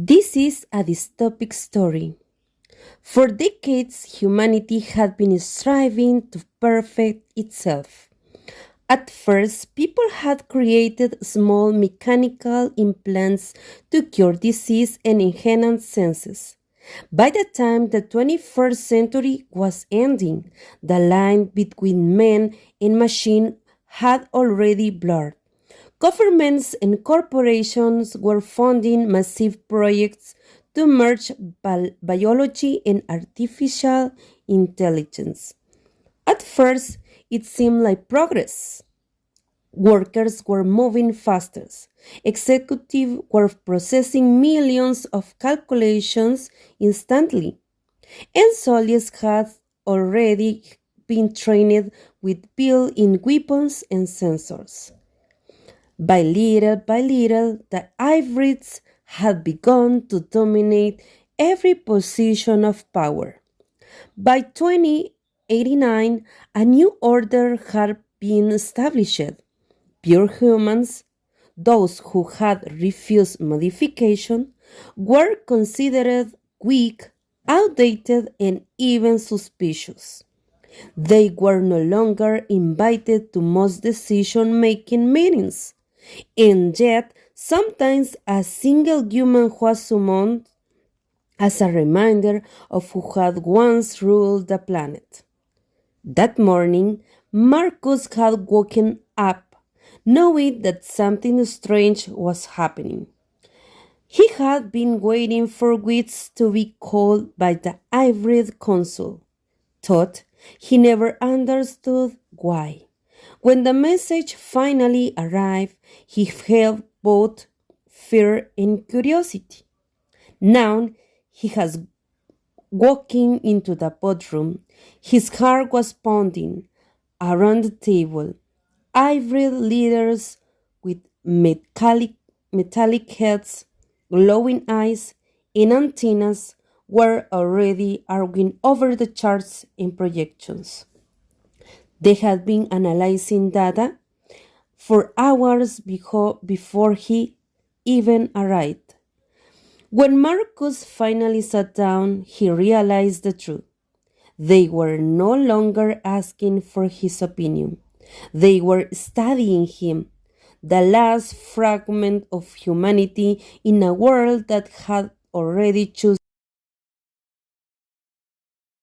This is a dystopic story. For decades, humanity had been striving to perfect itself. At first, people had created small mechanical implants to cure disease and enhance senses. By the time the 21st century was ending, the line between man and machine had already blurred. Governments and corporations were funding massive projects to merge biology and artificial intelligence. At first, it seemed like progress. Workers were moving faster. Executives were processing millions of calculations instantly. And soldiers had already been trained with built-in weapons and sensors. By little, the hybrids had begun to dominate every position of power. By 2089, a new order had been established. Pure humans, those who had refused modification, were considered weak, outdated, and even suspicious. They were no longer invited to most decision making meetings, and yet sometimes a single human was summoned as a reminder of who had once ruled the planet. That morning, Marcus had woken up, knowing that something strange was happening. He had been waiting for weeks to be called by the hybrid consul, thought he never understood why. When the message finally arrived, he felt both fear and curiosity. Now he has walking into the bedroom. His heart was pounding. Around the table, hybrid leaders with metallic heads, glowing eyes, and antennas were already arguing over the charts and projections. They had been analyzing data for hours before he even arrived. When Marcus finally sat down, he realized the truth. They were no longer asking for his opinion. They were studying him, the last fragment of humanity in a world that had already chosen